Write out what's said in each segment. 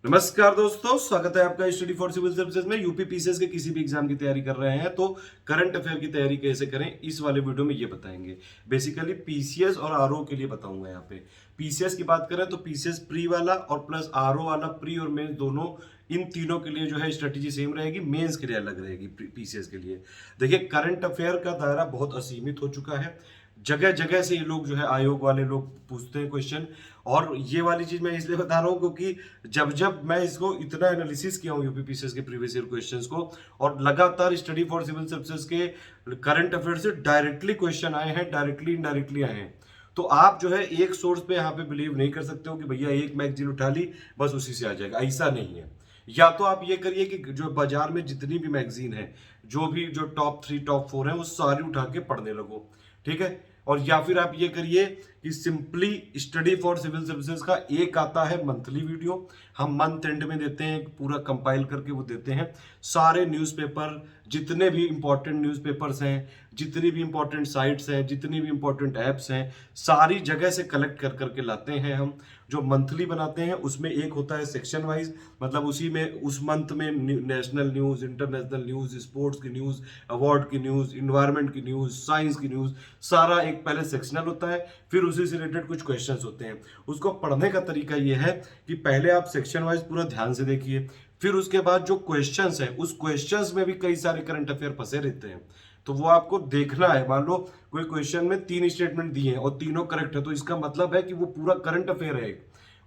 नमस्कार दोस्तों, स्वागत है आपका स्टडी फॉर सिविल सर्विसेज में। यूपी पीसीएस के किसी भी एग्जाम की तैयारी कर रहे हैं तो करंट अफेयर की तैयारी कैसे करें, इस वाले वीडियो में ये बताएंगे। बेसिकली पीसीएस और आरओ के लिए बताऊंगा। यहाँ पे पीसीएस की बात करें तो पीसीएस प्री वाला और प्लस आरओ वाला, प्री और मेंस दोनों, इन तीनों के लिए जो है स्ट्रेटेजी सेम रहेगी। मेंस के लिए अलग रहेगी। पीसीएस के लिए देखिए, करंट अफेयर का दायरा बहुत असीमित हो चुका है। जगह जगह से ये लोग जो है, आयोग वाले लोग पूछते हैं क्वेश्चन। और ये वाली चीज मैं इसलिए बता रहा हूँ क्योंकि जब जब मैं इसको इतना एनालिसिस किया हूँ यूपीपीसीएस के प्रीवियस ईयर क्वेश्चंस को, और लगातार स्टडी फॉर सिविल सर्विसेज के करंट अफेयर से डायरेक्टली क्वेश्चन आए हैं, डायरेक्टली इनडायरेक्टली आए हैं। तो आप जो है एक सोर्स पे यहाँ पे बिलीव नहीं कर सकते हो कि भैया एक मैगजीन उठा ली बस उसी से आ जाएगा, ऐसा नहीं है। या तो आप ये करिए कि जो बाजार में जितनी भी मैगजीन है, जो टॉप 3 टॉप 4 है, वो सारी उठा के पढ़ने लगो, ठीक है। और या फिर आप ये करिए कि simply study for civil services का एक आता है मंथली वीडियो, हम मंथ एंड में देते हैं, पूरा कंपाइल करके वो देते हैं। सारे न्यूज़पेपर, जितने भी इंपॉर्टेंट न्यूज़पेपर्स हैं, जितनी भी इंपॉर्टेंट साइट्स हैं, जितनी भी इंपॉर्टेंट ऐप्स हैं, सारी जगह से कलेक्ट कर करके लाते हैं हम। जो मंथली बनाते हैं उसमें एक होता है सेक्शन वाइज, मतलब उसी में उस मंथ में national news, international news, sports की न्यूज़, अवार्ड की न्यूज़, इन्वायरमेंट की न्यूज़, साइंस की न्यूज़, सारा एक पहले सेक्शनल होता है। फिर उसी से रिलेटेड कुछ क्वेश्चंस होते हैं। उसको पढ़ने का तरीका ये है कि पहले आप सेक्शन वाइज पूरा ध्यान से देखिए, फिर उसके बाद जो क्वेश्चंस है उस क्वेश्चंस में भी कई सारे करंट अफेयर फंसे रहते हैं, तो वो आपको देखना है। मान लो कोई क्वेश्चन में 3 स्टेटमेंट दिए हैं और तीनों करेक्ट है, तो इसका मतलब है कि वो पूरा करंट अफेयर है।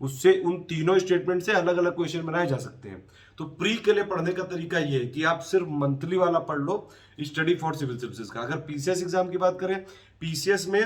उससे उन तीनों स्टेटमेंट से अलग अलग क्वेश्चन बनाए जा सकते हैं। तो प्री के लिए पढ़ने का तरीका ये है कि आप सिर्फ मंथली वाला पढ़ लो, स्टडी फॉर सिविल सर्विसेज का। अगर पीसीएस एग्जाम की बात करें, पीसीएस में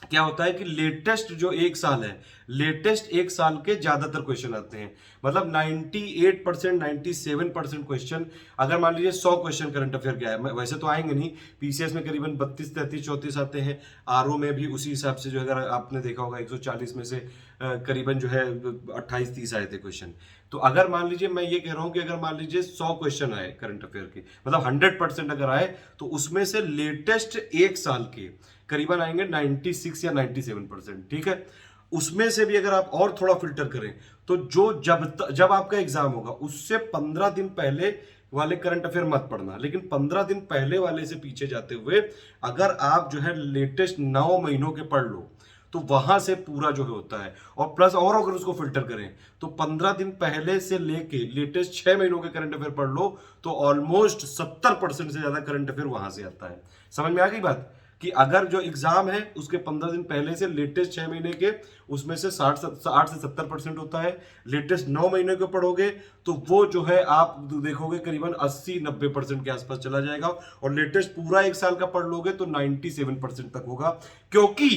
क्या होता है कि लेटेस्ट जो एक साल है, लेटेस्ट एक साल के ज्यादातर क्वेश्चन आते हैं। मतलब 98% 97% क्वेश्चन, अगर मान लीजिए 100 क्वेश्चन करंट अफेयर क्या है, वैसे तो आएंगे नहीं। पीसीएस में करीबन 32 33 34 आते हैं। आरओ में भी उसी हिसाब से जो है, अगर आपने देखा होगा 140 में से करीबन जो है 28 30 आए थे क्वेश्चन। तो अगर मान लीजिए, मैं ये कह रहा हूं कि अगर मान लीजिए 100 क्वेश्चन आए करंट अफेयर के, मतलब 100% अगर आए, तो उसमें से लेटेस्ट एक साल के करीबन आएंगे 96 या 97%, ठीक है। उसमें से भी अगर आप और थोड़ा फिल्टर करें तो जो जब आपका एग्जाम होगा उससे 15 दिन पहले वाले करंट अफेयर मत पढ़ना, लेकिन 15 दिन पहले वाले से पीछे जाते हुए अगर आप जो है लेटेस्ट 9 महीनों के पढ़ लो, तो वहां से पूरा जो है होता है। और प्लस और अगर उसको फिल्टर करें तो 15 दिन पहले से लेके लेटेस्ट 6 महीनों के करंट अफेयर पढ़ लो, तो ऑलमोस्ट 70% से ज्यादा करंट अफेयर वहां से आता है। समझ में आ गई बात कि अगर जो एग्जाम है उसके 15 दिन पहले से लेटेस्ट 6 महीने के, उसमें से 60 से 70% होता है। लेटेस्ट 9 महीने के पढ़ोगे तो वो जो है आप देखोगे करीबन 80-90% के आसपास चला जाएगा। और लेटेस्ट पूरा एक साल का पढ़ लोगे तो 97% तक होगा। क्योंकि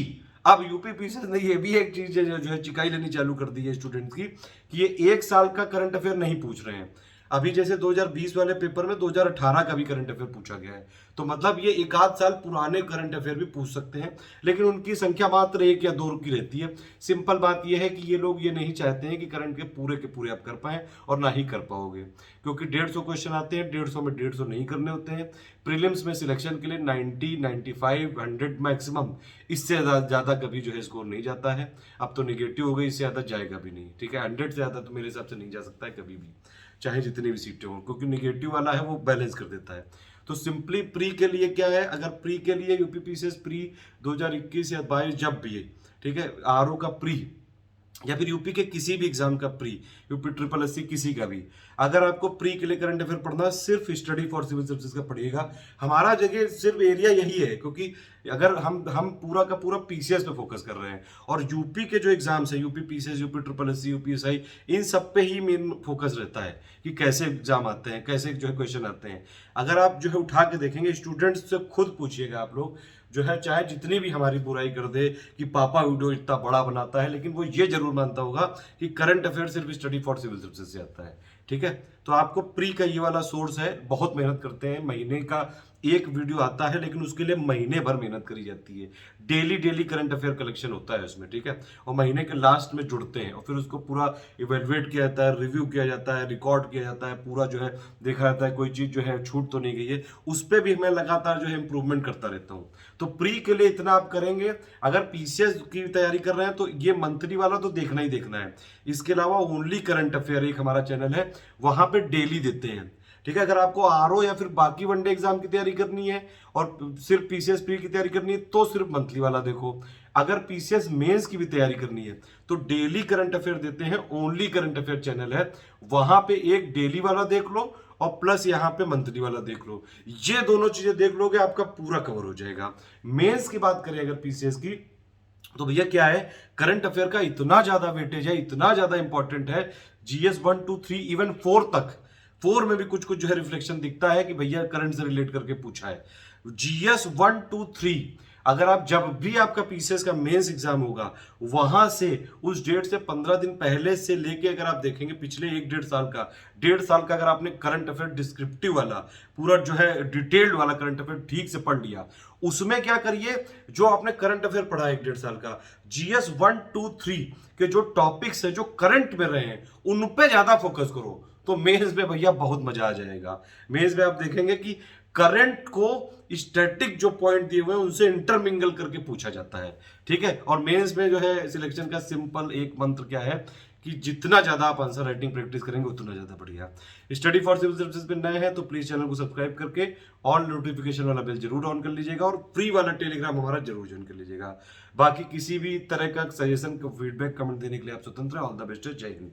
अब यूपी पीसीएस ने ये भी एक चीज जो है चिकाई लेनी चालू कर दी है स्टूडेंट्स की, कि ये एक साल का करंट अफेयर नहीं पूछ रहे हैं। अभी जैसे 2020 वाले पेपर में 2018 का भी करंट अफेयर पूछा गया है, तो मतलब ये एक आध साल पुराने करंट अफेयर भी पूछ सकते हैं, लेकिन उनकी संख्या मात्र 1 या 2 की रहती है। सिंपल बात यह है कि ये लोग ये नहीं चाहते हैं कि करंट के पूरे आप कर पाए, और ना ही कर पाओगे, क्योंकि 150 क्वेश्चन आते हैं, 150 में 150 नहीं करने होते हैं। प्रीलिम्स में सिलेक्शन के लिए 90 95 100 मैक्सिमम, इससे ज्यादा कभी जो है स्कोर नहीं जाता है। अब तो निगेटिव हो गई, इससे ज्यादा जाएगा भी नहीं, ठीक है। 100 से ज्यादा तो मेरे हिसाब से नहीं जा सकता है कभी भी, चाहे जितनी भी सीटें हों, क्योंकि निगेटिव वाला है वो बैलेंस कर देता है। तो सिंपली प्री के लिए क्या है, अगर प्री के लिए यूपी पीसीएस प्री 2021 या 22 जब भी है, ठीक है, आरओ का प्री या फिर यूपी के किसी भी एग्जाम का प्री, यूपी ट्रिपल एससी किसी का भी, अगर आपको प्री के लिए करंट अफेयर पढ़ना, सिर्फ स्टडी फॉर सिविल सर्विसेज का पढ़िएगा। हमारा जगह सिर्फ एरिया यही है, क्योंकि अगर हम पूरा का पूरा पीसीएस पे फोकस कर रहे हैं, और यूपी के जो एग्जाम्स है, UP PCS, UP triple SC, UPSI, इन सब पे ही मेन फोकस रहता है कि कैसे एग्जाम आते हैं, कैसे जो है क्वेश्चन आते हैं। अगर आप जो है उठा के देखेंगे, स्टूडेंट्स से खुद पूछिएगा आप लोग, जो है चाहे जितनी भी हमारी बुराई कर दे कि पापा वीडियो इतना बड़ा बनाता है, लेकिन वो ये जरूर मानता होगा कि करंट अफेयर सिर्फ स्टडी फॉर सिविल सर्विसेज से आता है, ठीक है। तो आपको प्री का ये वाला सोर्स है, बहुत मेहनत करते हैं, महीने का एक वीडियो आता है, लेकिन उसके लिए महीने भर मेहनत करी जाती है। Daily daily current affair collection होता है उसमें, ठीक है। और महीने के लास्ट में जुड़ते हैं और फिर उसको पूरा इवेलुएट किया जाता है, रिव्यू किया जाता है, रिकॉर्ड किया जाता है, पूरा जो है देखा जाता है कोई चीज जो है छूट तो नहीं गई है। उस पर भी मैं लगातार जो है इंप्रूवमेंट करता रहता हूँ। तो प्री के लिए इतना आप करेंगे। अगर पीसीएस की तैयारी कर रहे हैं तो ये मंथली वाला तो देखना ही देखना है। इसके अलावा ओनली करंट अफेयर एक हमारा चैनल है, वहां पे डेली देते हैं, ठीक है। अगर आपको आरओ या फिर बाकी वनडे एग्जाम की तैयारी करनी है और सिर्फ पीसीएस प्री की तैयारी करनी है तो सिर्फ मंथली वाला देखो। अगर पीसीएस मेंस की भी तैयारी करनी है तो डेली करंट अफेयर देते हैं, ओनली करंट अफेयर चैनल है, वहां पे एक डेली वाला देख लो और प्लस यहां पे मंथली वाला देख लो। ये दोनों चीजें देख लोगे आपका पूरा कवर हो जाएगा। मेंस की बात करें अगर पीसीएस की, तो भैया क्या है, करंट अफेयर का इतना ज्यादा वेटेज है, इतना ज्यादा इंपॉर्टेंट है। जीएस 1 2 3 इवन 4 तक, 4 में भी कुछ कुछ जो है रिफ्लेक्शन दिखता है कि भैया करंट से रिलेट करके पूछा है। जीएस 1 2 3 अगर आप जब भी आपका पीसीएस का मेंस एग्जाम होगा, वहां से उस डेट से 15 दिन पहले से लेके अगर आप देखेंगे पिछले 1 1.5 साल का अगर आपने करंट अफेयर डिस्क्रिप्टिव वाला पूरा जो है डिटेल्ड वाला करंट अफेयर ठीक से पढ़ लिया, उसमें क्या करिए, जो आपने करंट अफेयर पढ़ा 1 1.5 साल का, जीएस 1 2 3 के जो टॉपिक्स है जो करंट में रहे हैं उन पे ज्यादा फोकस करो, तो मेंस में भैया बहुत मजा आ जाएगा। मेंस में आप देखेंगे कि करंट को स्टैटिक जो पॉइंट दिए हुए हैं उनसे इंटरमिंगल करके पूछा जाता है, ठीक है। और मेंस में जो है सिलेक्शन का सिंपल एक मंत्र क्या है कि जितना ज्यादा आप आंसर राइटिंग प्रैक्टिस करेंगे उतना ज्यादा बढ़िया। स्टडी फॉर सिविल सर्विसेज पे नए हैं तो प्लीज चैनल को सब्सक्राइब करके ऑल नोटिफिकेशन वाला बेल जरूर ऑन कर लीजिएगा और फ्री वाला टेलीग्राम हमारा जरूर ज्वाइन कर लीजिएगा। बाकी किसी भी तरह का सजेशन का फीडबैक कमेंट देने के लिए आप स्वतंत्र हैं। ऑल द बेस्ट, जय हिंद।